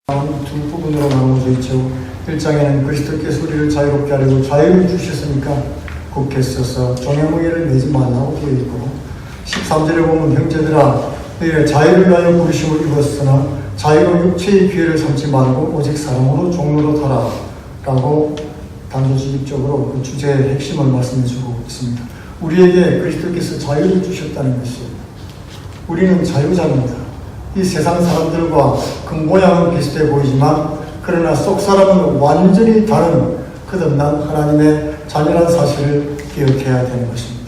두 부분으로 나누어져 있죠. 1장에는 그리스도께서 우리를 자유롭게 하려고 자유를 주셨으니까 굳게 서서 종의무게를 내지 말라고 되어 있고, 13절에 보면 형제들아 너희가 자유를 위하여 부르심을 입었으나 자유로 육체의 기회를 삼지 말고 오직 사랑으로 종로로 타라 라고 단도직입적으로 그 주제의 핵심을 말씀해주고 있습니다. 우리에게 그리스도께서 자유를 주셨다는 것이에요. 우리는 자유자입니다. 이 세상 사람들과 겉모양은 비슷해 보이지만 그러나 속 사람은 완전히 다른 거듭난 하나님의 자녀라는 사실을 기억해야 되는 것입니다.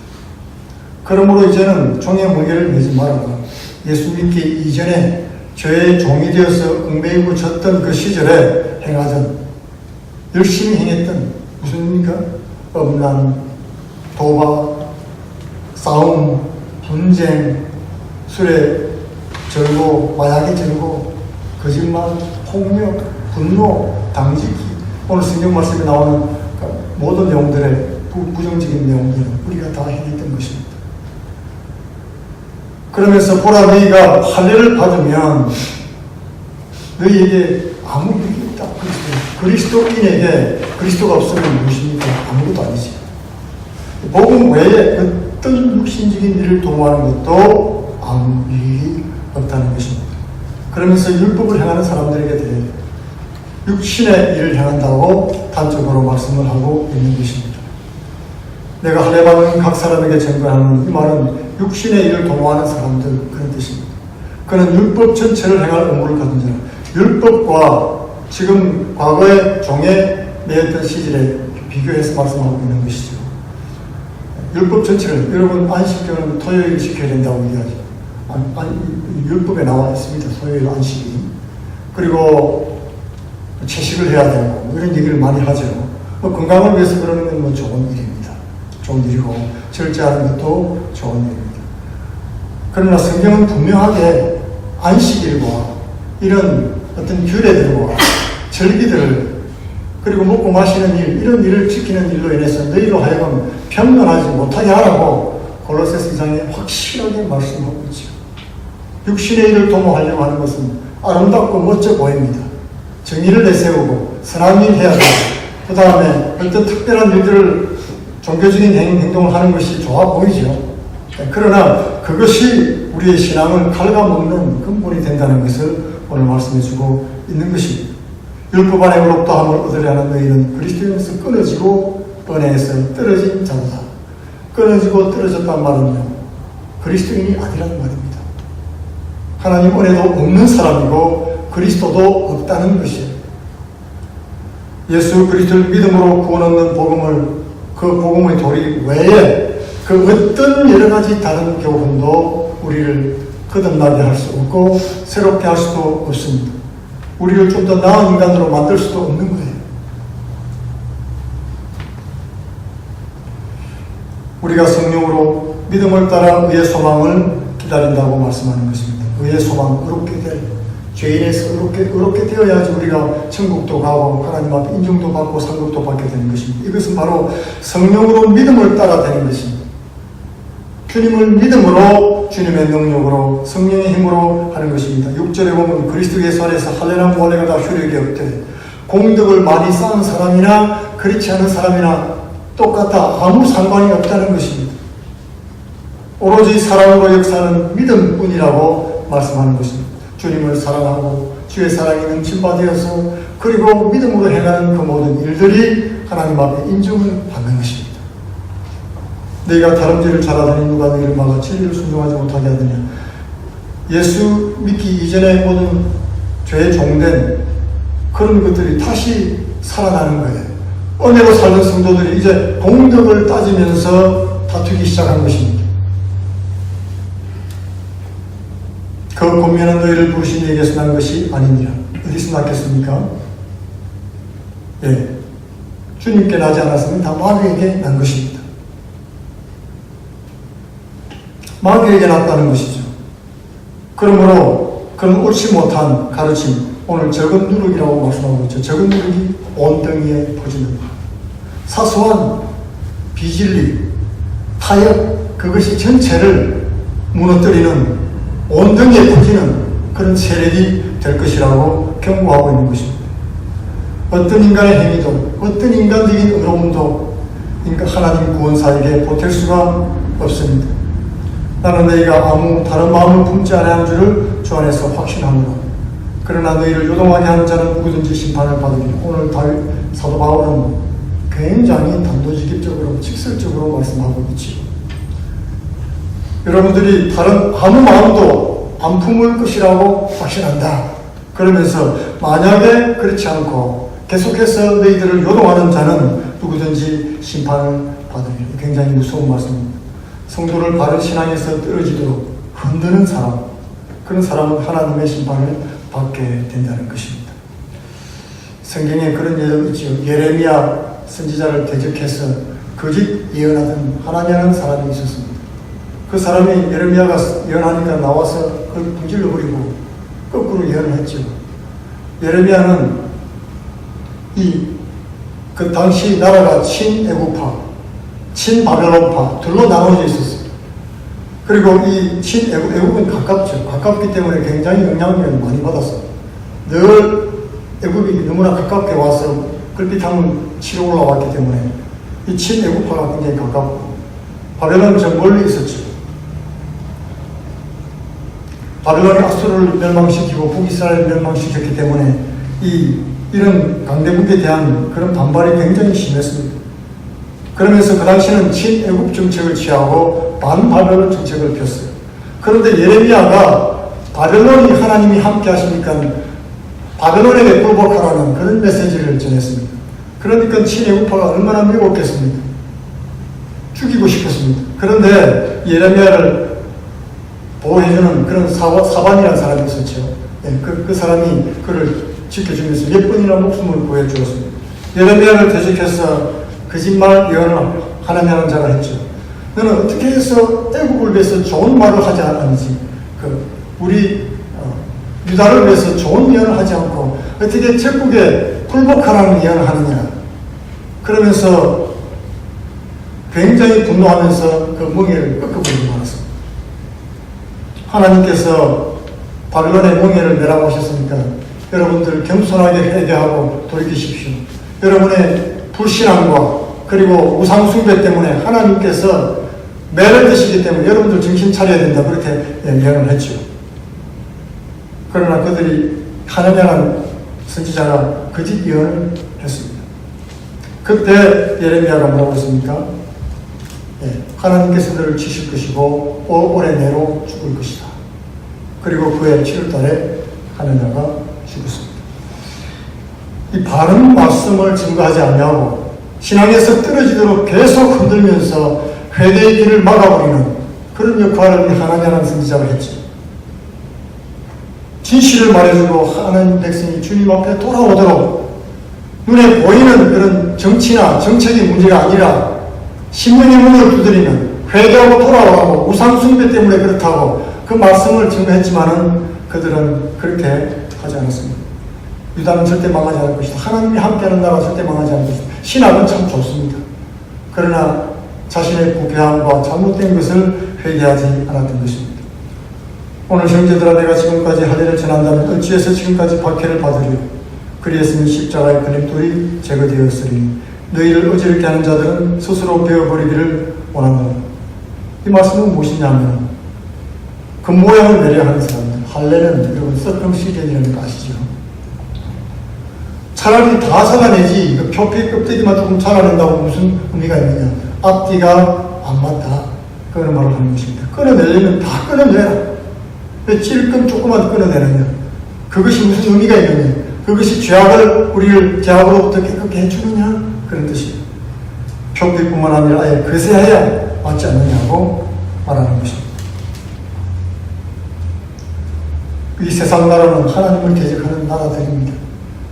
그러므로 이제는 종의 무게를 내지 말고 예수 믿기 이전에 죄의 종이 되어서 얽매이고 졌던 그 시절에 행하던, 열심히 행했던 무슨 일입니까? 음란, 도박, 싸움, 분쟁, 술에 절고, 마약에 절고, 거짓말, 폭력, 분노, 당짓기, 오늘 성경 말씀에 나오는 모든 내용들의 부정적인 내용들은 우리가 다 해냈던 것입니다. 그러면서 보라, 너희가 할례를 받으면 너희에게 아무 일이 없다. 그리스도인에게 그리스도가 없으면 무엇입니까? 아무것도 아니지. 복음 외에 어떤 육신적인 일을 도모하는 것도 아무 일이 없다는 것입니다. 그러면서 율법을 행하는 사람들에게 대해 육신의 일을 행한다고 단적으로 말씀을 하고 있는 것입니다. 내가 할례 받은 각 사람에게 증거하는 이 말은 육신의 일을 도모하는 사람들, 그런 뜻입니다. 그는 율법 전체를 행할 의무를 가진 자라. 율법과 지금 과거의 종에 매였던 시절에 비교해서 말씀하고 있는 것이죠. 율법 전체를, 여러분 안식일은 토요일 지켜야 된다고 얘기하죠. 율법에 나와 있습니다. 토요일 안식일. 그리고 채식을 해야 되고 이런 얘기를 많이 하죠. 건강을 위해서 그러는 건 좋은 일입니다. 좋은 일이고 절제하는 것도 좋은 일입니다. 그러나 성경은 분명하게 안식일과 이런 어떤 규례들과 절기들, 그리고 먹고 마시는 일, 이런 일을 지키는 일로 인해서 너희로 하여금 평안하지 못하게 하라고 골로새서 2장에 확실하게 말씀하고 있죠. 육신의 일을 도모하려고 하는 것은 아름답고 멋져 보입니다. 정의를 내세우고 선한 일 해야 되고, 그 다음에 어떤 특별한 일들을 종교적인 행동을 하는 것이 좋아 보이죠. 그러나 그것이 우리의 신앙을 갉아먹는 근본이 된다는 것을 오늘 말씀해주고 있는 것입니다. 율법 안에 의롭다함을 얻으려 하는 너희는 그리스도인에서 끊어지고 은혜에서 떨어진 자다. 끊어지고 떨어졌단 말은요, 그리스도인이 아니라는 말입니다. 하나님 은혜도 없는 사람이고 그리스도도 없다는 것이에요. 예수 그리스도를 믿음으로 구원 얻는 복음을, 그 복음의 도리 외에 그 어떤 여러 가지 다른 교훈도 우리를 거듭나게 할 수 없고 새롭게 할 수도 없습니다. 우리를 좀 더 나은 인간으로 만들 수도 없는 거예요. 우리가 성령으로 믿음을 따라 의의 소망을 기다린다고 말씀하는 것입니다. 의의 소망, 의롭게 될, 죄인에서 의롭게 되어야지 우리가 천국도 가고 하나님 앞에 인정도 받고 상급도 받게 되는 것입니다. 이것은 바로 성령으로 믿음을 따라 되는 것입니다. 주님을 믿음으로, 주님의 능력으로, 성령의 힘으로 하는 것입니다. 6절에 보면 그리스도 예수 안에서 할례나 무할례가 다 효력이 없대. 공덕을 많이 쌓은 사람이나 그렇지 않은 사람이나 똑같아. 아무 상관이 없다는 것입니다. 오로지 사랑으로 역사하는 믿음뿐이라고 말씀하는 것입니다. 주님을 사랑하고 주의 사랑이 넘침바 되어서 그리고 믿음으로 행하는 그 모든 일들이 하나님 앞에 인정을 받는 것입니다. 너희가 다른 죄를 잘하더니 누가 너희를 막아 진리를 순종하지 못하게 하느냐. 예수 믿기 이전에 모든 죄에 종된 그런 것들이 다시 살아나는 거예요. 은혜로 살던 성도들이 이제 공덕을 따지면서 다투기 시작한 것입니다. 그 권면은 너희를 부르신 이에게서 난 것이 아니니라. 어디서 났겠습니까? 예, 주님께 나지 않았으면 다 마귀에게 난 것입니다. 마귀에게 났다는 것이죠. 그러므로 그런 옳지 못한 가르침, 오늘 적은 누룩이라고 말씀하고 있죠. 적은 누룩이 온덩이에 퍼지는 바, 사소한 비진리, 타협, 그것이 전체를 무너뜨리는 온덩이에 퍼지는 그런 세력이 될 것이라고 경고하고 있는 것입니다. 어떤 인간의 행위도, 어떤 인간적인 의로움도 하나님 구원사에게 보탤 수가 없습니다. 나는 너희가 아무 다른 마음을 품지 아니한 줄을 주 안에서 확신하노라. 그러나 너희를 요동하게 하는 자는 누구든지 심판을 받으리라. 오늘 사도 바울은 굉장히 단도직입적으로 직설적으로 말씀하고 있지요. 여러분들이 다른 아무 마음도 안 품을 것이라고 확신한다. 그러면서 만약에 그렇지 않고 계속해서 너희들을 요동하는 자는 누구든지 심판을 받으리라. 굉장히 무서운 말씀입니다. 성도를 바른 신앙에서 떨어지도록 흔드는 사람, 그런 사람은 하나님의 심판을 받게 된다는 것입니다. 성경에 그런 예언이 있죠. 예레미야 선지자를 대적해서 거짓 예언하던 하나냐는 사람이 있었습니다. 그 사람이 예레미야가 예언하니까 나와서 그걸 분질러 버리고 거꾸로 예언을 했죠. 예레미야는 그 당시 나라가 친애국파, 친바벨론파 둘로 나눠져 있었어요. 그리고 이 애국은 가깝죠. 가깝기 때문에 굉장히 영향력을 많이 받았어요. 늘 애국이 너무나 가깝게 와서 글빛함을 치러 올라왔기 때문에 이 친애국파가 굉장히 가깝고, 바벨론은 저 멀리 있었죠. 바벨론이 아수르를 멸망시키고 북이스라엘을 멸망시켰기 때문에 이런 강대국에 대한 그런 반발이 굉장히 심했습니다. 그러면서 그 당시는 친애국 정책을 취하고 반바벨론 정책을 폈어요. 그런데 예레미야가 바벨론이 하나님이 함께 하시니까 바벨론에게 굴복하라는 그런 메시지를 전했습니다. 그러니까 친애국파가 얼마나 미웠겠습니까? 죽이고 싶었습니다. 그런데 예레미야를 보호해주는 그런 사반이라는 사람이 있었죠. 네, 그 사람이 그를 지켜주면서 몇 번이나 목숨을 구해주었습니다. 예레미야를 대적해서 거짓말 예언을 하나냐는 자가 했죠. 너는 어떻게 해서 애국을 위해서 좋은 말을 하지 않았는지, 우리 유다를 위해서 좋은 예언을 하지 않고 어떻게 적국에 굴복하라는 예언을 하느냐. 그러면서 굉장히 분노하면서 그 멍에를 꺾어버리고 말았습니다. 하나님께서 바벨론의 멍에를 내려놓으셨으니까 여러분들 겸손하게 회개하고 돌이키십시오. 여러분의 불신앙과 그리고 우상숭배 때문에 하나님께서 매를 드시기 때문에 여러분들 정신 차려야 된다. 그렇게 예언을 했죠. 그러나 그들이 하나냐는 선지자가 거짓 예언을 했습니다. 그때 예레미야가 뭐라고 했습니까? 하나님께서 너를 치실 것이고 올해 내로 죽을 것이다. 그리고 그해 7월달에 하나냐가 죽었습니다. 이 바른 말씀을 증거하지 않냐고 신앙에서 떨어지도록 계속 흔들면서 회개의 길을 막아버리는 그런 역할을 이 하나냐는 선지자가 했죠. 진실을 말해주고 하나님 백성이 주님 앞에 돌아오도록 눈에 보이는 그런 정치나 정책의 문제가 아니라 신명의 문을 두드리면 회개하고 돌아오라고 우상숭배 때문에 그렇다고 그 말씀을 증거했지만은 그들은 그렇게 하지 않았습니다. 유다는 절대 망하지 않을 것이다. 하나님이 함께하는 나라가 절대 망하지 않을 것이다. 신학은 참 좋습니다. 그러나 자신의 부패함과 잘못된 것을 회개하지 않았던 것입니다. 오늘 형제들아, 내가 지금까지 할례를 전한다면 어찌해서 지금까지 박해를 받으리요? 그리했으니 십자가의 근육돌이 제거되었으리니 너희를 어지럽게 하는 자들은 스스로 베어버리기를 원한다. 이 말씀은 무엇이냐면 그 모양을 내려하는 사람들, 할례는 여러분 서컴시전이라는 거 아시죠? 차라리 다 잘라내지 그 표피 껍데기만 조금 잘라낸다고 무슨 의미가 있느냐? 앞뒤가 안 맞다, 그런 말을 하는 것입니다. 끊어내려면 다 끊어내라. 왜 찔끔 조금만 끊어내느냐? 그것이 무슨 의미가 있느냐? 그것이 죄악을 우리를 죄악으로부터 깨끗게 해주느냐? 그런 뜻입니다. 표피뿐만 아니라 아예 그새해야 맞지 않느냐고 말하는 것입니다. 이 세상 나라는 하나님을 대적하는 나라들입니다.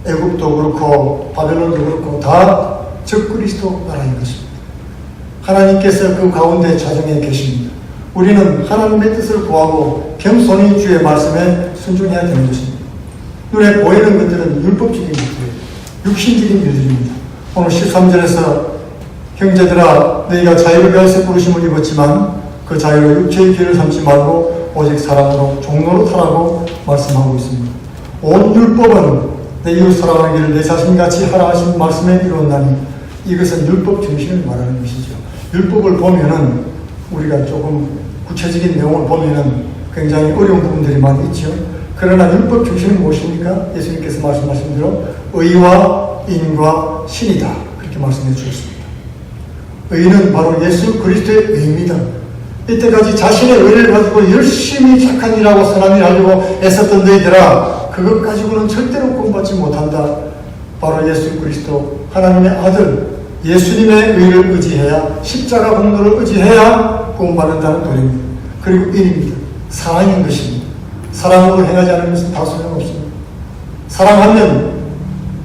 애국도 그렇고 바벨론도 그렇고 다 적그리스도 나라인 것입니다. 하나님께서 그 가운데 자정해 계십니다. 우리는 하나님의 뜻을 구하고 겸손히 주의 말씀에 순종해야 되는 것입니다. 눈에 보이는 것들은 율법적인 것들이에요. 육신적인 일들입니다. 오늘 13절에서 형제들아, 너희가 자유를 위하여 부르심을 입었지만 그 자유를 육체의 길을 삼지 말고 오직 사랑으로 종로로 타라고 말씀하고 있습니다. 온 율법은 내 이웃 사랑하기를 내 자신같이 하라 하신 말씀에 이루었나니 이것은 율법 정신을 말하는 것이죠. 율법을 보면은 우리가 조금 구체적인 내용을 보면은 굉장히 어려운 부분들이 많이 있죠. 그러나 율법 정신은 무엇입니까? 예수님께서 말씀하신 대로 의와 인과 신이다. 그렇게 말씀해 주셨습니다. 의는 바로 예수 그리스도의 의입니다. 이때까지 자신의 의를 가지고 열심히 착한 일하고 선한 일 하려고 애썼던 너희들아, 그것 가지고는 절대로 구원받지 못한다. 바로 예수 그리스도 하나님의 아들 예수님의 의를 의지해야, 십자가 공로를 의지해야 구원받는다는 도리입니다. 그리고 인입니다. 사랑인 것입니다. 사랑으로 행하지 않은 것은 다 소용없습니다. 사랑하면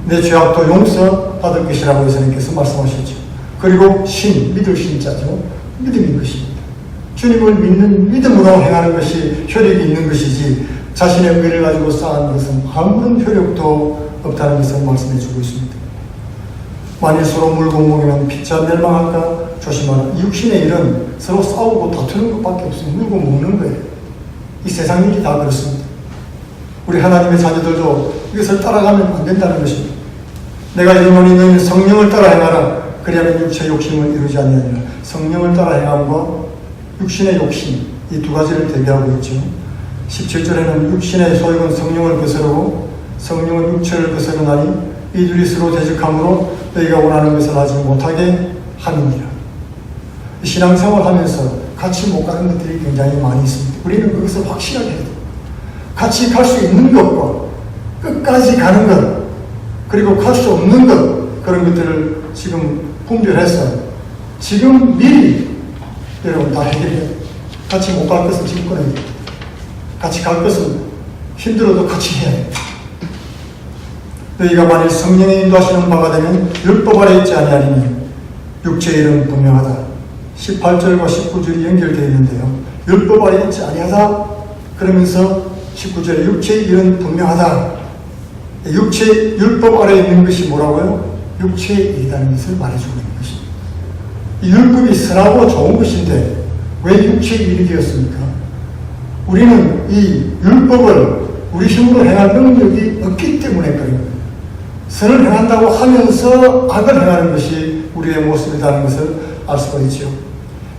내 죄악도 용서받을 것이라고 예수님께서 말씀하셨죠. 그리고 신, 믿을 신자죠. 믿음인 것입니다. 주님을 믿는 믿음으로 행하는 것이 효력이 있는 것이지 자신의 의를 가지고 쌓은 것은 아무런 효력도 없다는 것을 말씀해 주고 있습니다. 만일 서로 물고 먹이면 피차 멸망할까 조심하라. 육신의 일은 서로 싸우고 다투는 것밖에 없습니다. 물고 먹는 거예요. 이 세상 일이 다 그렇습니다. 우리 하나님의 자녀들도 이것을 따라가면 안 된다는 것입니다. 내가 이르노니 너희는 성령을 따라 행하라. 그리하면 육체 욕심을 이루지 않느니라. 성령을 따라 행함과 육신의 욕심, 이 두 가지를 대비하고 있죠. 17절에는 육신의 소욕은 성령을 거스르고 성령은 육체를 거스르나니 이 둘이 서로 대적함으로 너희가 원하는 것을 하지 못하게 함이니라. 신앙생활 하면서 같이 못 가는 것들이 굉장히 많이 있습니다. 우리는 그것을 확실하게 해야 돼요. 같이 갈 수 있는 것과 끝까지 가는 것, 그리고 갈 수 없는 것, 그런 것들을 지금 분별해서 지금 미리 여러분 다 해결해요. 같이 못 갈 것은 지금 끊어야 돼요. 같이 갈 것은 힘들어도 같이 해야 돼요. 너희가 만일 성령의 인도하시는 바가 되면 율법 아래 있지 아니하리니 육체의 일은 분명하다. 18절과 19절이 연결되어 있는데요. 율법 아래 있지 아니하다. 그러면서 19절에 육체의 일은 분명하다. 육체의 율법 아래 있는 것이 뭐라고요? 육체의 일이라는 것을 말해주고 있는 것입니다. 이 율법이 선하고 좋은 것인데 왜 육체의 일이 되었습니까? 우리는 이 율법을 우리 힘으로 행할 능력이 없기 때문에 그런 거예요. 선을 행한다고 하면서 악을 행하는 것이 우리의 모습이라는 것을 알 수가 있죠.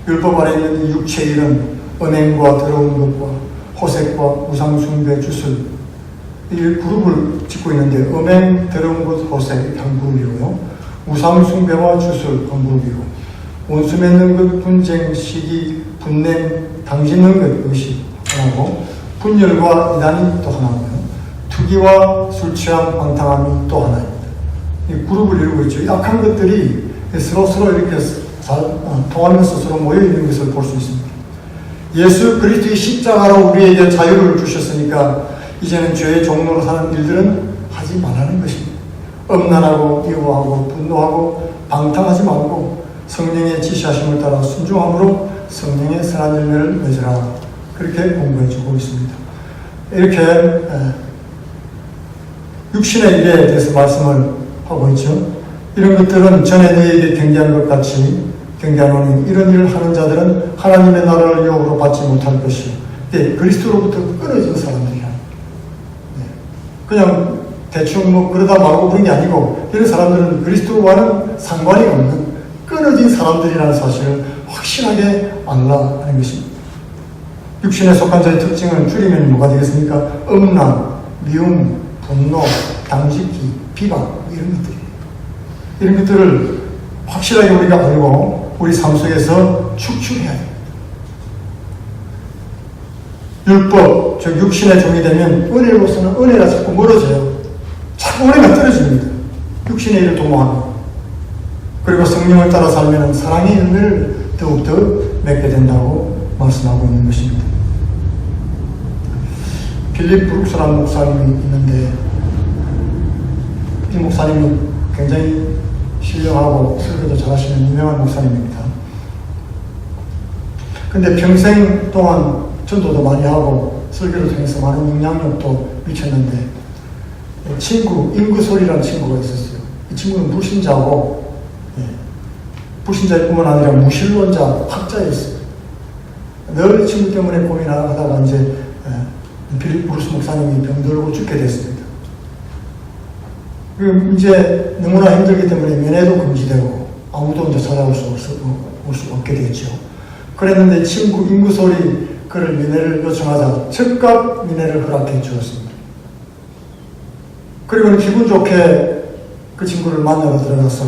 율법 아래 있는 육체의 일은 은행과 더러운 것과 호색과 우상숭배, 주술, 이 그룹을 짓고 있는데 음행, 더러운 것, 호색 한 그룹이고요. 우상숭배와 주술 한 그룹이고, 원수 맺는 것, 분쟁, 시기, 분냄, 당짓는 것, 의식 하나고, 분열과 이단이 또 하나고요. 투기와 술취함, 방탕함이 또 하나입니다. 이 그룹을 이루고 있죠. 약한 것들이 서로 이렇게 통하면서 서로 모여있는 것을 볼 수 있습니다. 예수 그리스도의 십자가로 우리에게 자유를 주셨으니까 이제는 죄의 종로로 사는 일들은 하지 말라는 것입니다. 엄난하고 미워하고 분노하고 방탕하지 말고 성령의 지시하심을 따라 순종함으로 성령의 선한 열매를 맺으라. 그렇게 공부해 주고 있습니다. 이렇게 육신의 일에 대해서 말씀을 하고 있죠. 이런 것들은 전에 너희에게 경계한 것 같이 경계하노니 이런 일을 하는 자들은 하나님의 나라를 유혹으로 받지 못할 것이요. 그리스도로부터 끊어진 사람들이야. 그냥 대충 그러다 말고 그런 게 아니고 이런 사람들은 그리스도와는 상관이 없는 끊어진 사람들이라는 사실을 확실하게 알라 하는 것입니다. 육신에 속한 자의 특징을 줄이면 뭐가 되겠습니까? 음란, 미움, 분노, 당짓기, 비방 이런 것들이에요. 이런 것들을 확실하게 우리가 알고 우리 삶 속에서 축출해야 됩니다. 율법, 즉 육신의 종이 되면 은혜로서는 은혜가 자꾸 멀어져요. 자꾸 은혜가 떨어집니다. 육신의 일을 도모하면. 그리고 성령을 따라 살면 사랑의 열매를 더욱더 맺게 된다고 말씀하고 있는 것입니다. 필립 브룩스라는 목사님이 있는데 이 목사님은 굉장히 신령하고 설교도 잘하시는 유명한 목사님입니다. 근데 평생 동안 전도도 많이 하고 설교를 통해서 많은 영향력도 미쳤는데 친구, 임구솔이라는 친구가 있었어요. 이 친구는 불신자고 불신자일 뿐만 아니라 무신론자, 학자였어요. 늘 이 친구 때문에 고민하다가 이제 필립 브룩스 목사님이 병들고 죽게 됐습니다. 이제 너무나 힘들기 때문에 면회도 금지되고 아무도 이제 찾아올 수 없게 됐죠. 그랬는데 친구 인구솔이 그를 면회를 요청하자 즉각 면회를 허락해 주었습니다. 그리고 기분 좋게 그 친구를 만나러 들어가서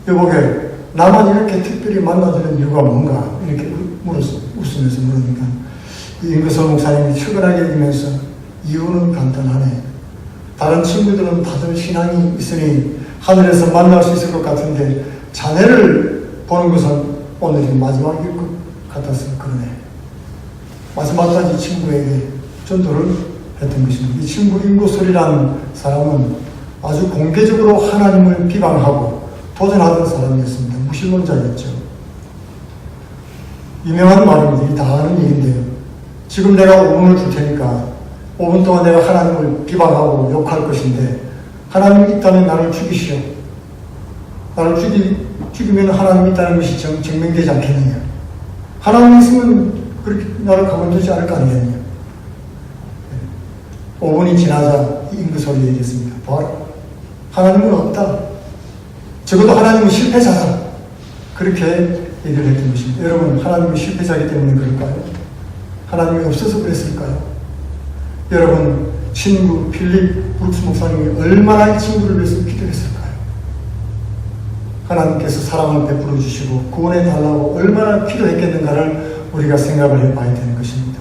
여보게 나만 이렇게 특별히 만나주는 이유가 뭔가 이렇게 웃으면서 물으니까 인구솔 목사님이 측은하게 여기면서 이유는 간단하네. 다른 친구들은 다들 신앙이 있으니 하늘에서 만날 수 있을 것 같은데 자네를 보는 것은 오늘이 마지막일 것 같아서 그러네. 마지막까지 친구에게 전도를 했던 것입니다. 이 친구 인구솔이라는 사람은 아주 공개적으로 하나님을 비방하고 도전하던 사람이었습니다. 무신론자였죠. 유명한 말입니다. 다 아는 얘기인데요. 지금 내가 5분을 줄 테니까 5분 동안 내가 하나님을 비방하고 욕할 것인데 하나님이 있다면 나를 죽이시오. 나를 죽이면 하나님이 있다는 것이 증명되지 않겠느냐. 하나님이 있으면 그렇게 나를 가만두지 않을 거 아니겠느냐. 5분이 지나자 인구솔이 얘기했습니다. 봐라. 하나님은 없다. 적어도 하나님은 실패자다. 그렇게 얘기를 했던 것입니다. 여러분, 하나님이 실패자이기 때문에 그럴까요? 하나님이 없어서 그랬을까요? 여러분, 친구 필립 브룩스 목사님이 얼마나 이 친구를 위해서 기도했을까요? 하나님께서 사랑을 베풀어 주시고 구원해 달라고 얼마나 기도했겠는가를 우리가 생각을 해봐야 되는 것입니다.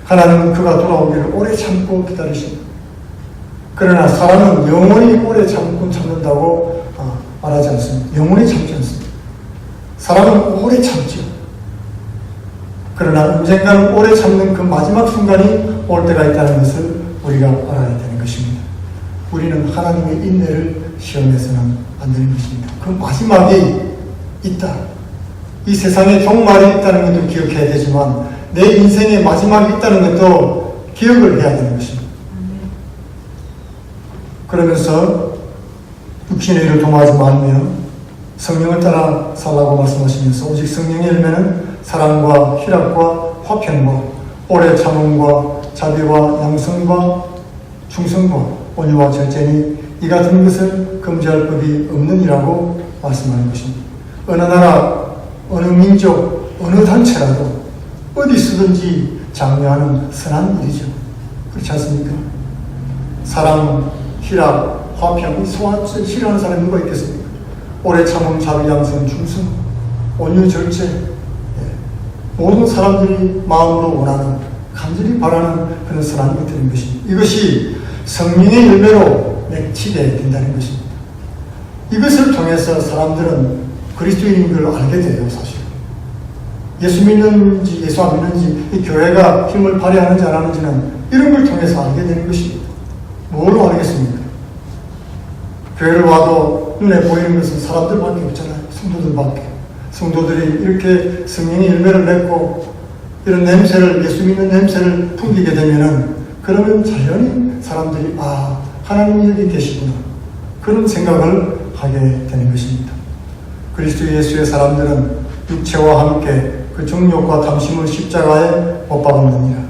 하나님은 그가 돌아오기를 오래 참고 기다리십니다. 그러나 사람은 영원히 오래 참는다고 말하지 않습니다. 영원히 참지 않습니다. 사람은 오래 참죠. 그러나 언젠가는 오래 참는 그 마지막 순간이 올 때가 있다는 것을 우리가 알아야 되는 것입니다. 우리는 하나님의 인내를 시험해서는 안 되는 것입니다. 그 마지막이 있다. 이 세상에 종말이 있다는 것도 기억해야 되지만 내 인생의 마지막이 있다는 것도 기억을 해야 되는 것입니다. 그러면서 육신의 일을 도모하지 말며 성령을 따라 살라고 말씀하시면서 오직 성령의 열매는 사랑과 희락과 화평과 오래 참음과 자비와 양성과 충성과 온유와 절제니 이 같은 것을 금지할 법이 없느니라고 말씀하는 것입니다. 어느 나라, 어느 민족, 어느 단체라도 어디 쓰든지 장려하는 선한 일이죠. 그렇지 않습니까? 사랑, 희락, 화평, 소화를 싫어하는 사람이 누가 있겠습니까? 오래 참음, 자비, 양성, 충성, 온유, 절제, 모든 사람들이 마음으로 원하는, 간절히 바라는 그런 선한 것들인 것입니다. 이것이 성령의 열매로 맺히게 된다는 것입니다. 이것을 통해서 사람들은 그리스도인인 걸 알게 돼요, 사실. 예수 믿는지 예수 안 믿는지 이 교회가 힘을 발휘하는지 안 하는지는 이런 걸 통해서 알게 되는 것입니다. 뭘로 알겠습니까? 교회를 와도 눈에 보이는 것은 사람들밖에 없잖아요. 성도들밖에. 성도들이 이렇게 성령의 열매를 맺고 이런 냄새를, 예수 믿는 냄새를 풍기게 되면은 그러면 자연히 사람들이 하나님이 여기 계시구나. 그런 생각을 하게 되는 것입니다. 그리스도 예수의 사람들은 육체와 함께 그 정욕과 탐심을 십자가에 못 박았느니라.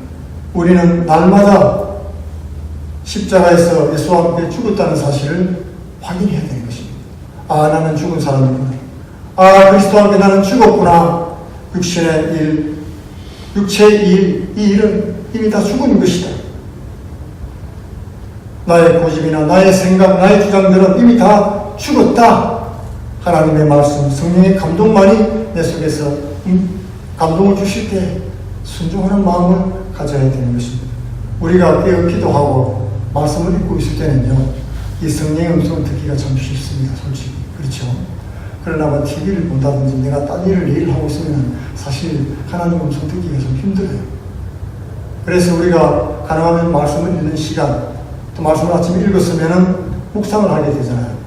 우리는 날마다 십자가에서 예수와 함께 죽었다는 사실을 확인해야 되는 것입니다. 나는 죽은 사람이구나. 그리스도와 함께 나는 죽었구나. 육신의 일, 육체의 일, 이 일은 이미 다 죽은 것이다. 나의 고집이나 나의 생각, 나의 주장들은 이미 다 죽었다. 하나님의 말씀, 성령의 감동만이 내 속에서 감동을 주실 때 순종하는 마음을 가져야 되는 것입니다. 우리가 깨어 기도하고 말씀을 읽고 있을 때는요, 이 성령의 음성을 듣기가 참 쉽습니다, 솔직히. 그렇죠? 그러나 뭐 TV를 본다든지 내가 딴 일을 매일 하고 있으면 사실 하나님 음성 듣기가 좀 힘들어요. 그래서 우리가 가능하면 말씀을 읽는 시간, 또 말씀을 아침에 읽었으면은 묵상을 하게 되잖아요.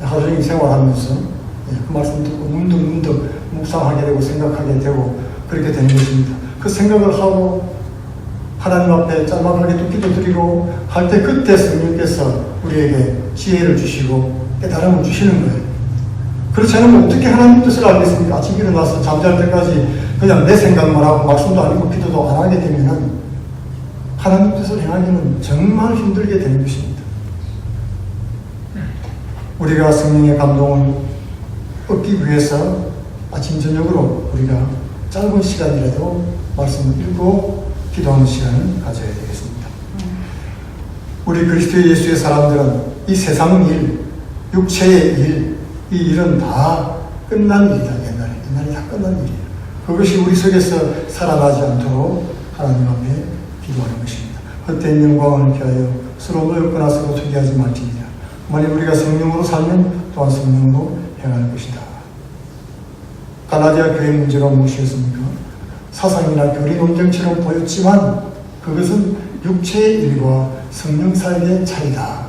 하루 종일 생활하면서 그 말씀 듣고 문득문득 묵상하게 되고 생각하게 되고 그렇게 되는 것입니다. 그 생각을 하고 하나님 앞에 짤막하게 또 기도드리고 할 때 그때 성령께서 우리에게 지혜를 주시고 깨달음을 주시는 거예요. 그렇지 않으면 어떻게 하나님 뜻을 알겠습니까? 아침 일어나서 잠잘 때까지 그냥 내 생각만 하고 말씀도 안 읽고 기도도 안 하게 되면은 하나님 뜻을 행하기는 정말 힘들게 되는 것입니다. 우리가 성령의 감동을 얻기 위해서 아침 저녁으로 우리가 짧은 시간이라도 말씀을 읽고 기도하는 시간을 가져야 되겠습니다. 우리 그리스도 예수의 사람들은 이 세상 일, 육체의 일, 이 일은 다 끝난 일이다. 옛날에 다 끝난 일이에요. 그것이 우리 속에서 살아나지 않도록 하나님 앞에 기도하는 것입니다. 헛된 영광을 피하여 서로 노엽거나 서로 투기하지 말지니라. 만일 우리가 성령으로 살면 또한 성령으로 행할 것이다. 갈라디아 교회 문제가 무엇이었습니까? 사상이나 교리 논쟁처럼 보였지만 그것은 육체의 일과 성령 사이의 차이다.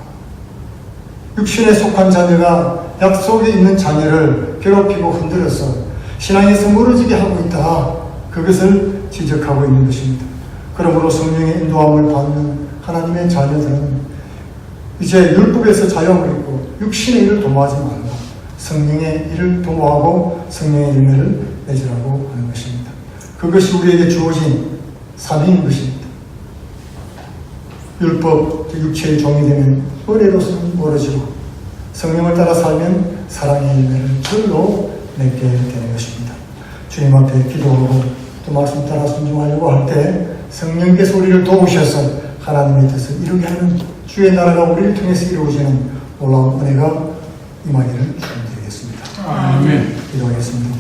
육신에 속한 자녀가 약속에 있는 자녀를 괴롭히고 흔들어서 신앙에서 멀어지게 하고 있다. 그것을 지적하고 있는 것입니다. 그러므로 성령의 인도함을 받는 하나님의 자녀들은 이제 율법에서 자유함을 입고 육신의 일을 도모하지 말고 성령의 일을 도모하고 성령의 열매를 맺으라고 하는 것입니다. 그것이 우리에게 주어진 사명인 것입니다. 율법, 육체의 종이 되면 의례로서는 멀어지고 성령을 따라 살면 사랑의 열매를 절로 맺게 되는 것입니다. 주님 앞에 기도하고 또 말씀 따라 순종하려고 할 때 성령께서 우리를 도우셔서 하나님의 뜻을 이루게 하는 주의 나라가 우리를 통해서 이루어지는 놀라운 은혜가 임하기를 축원드리겠습니다. 아멘. 기도하겠습니다.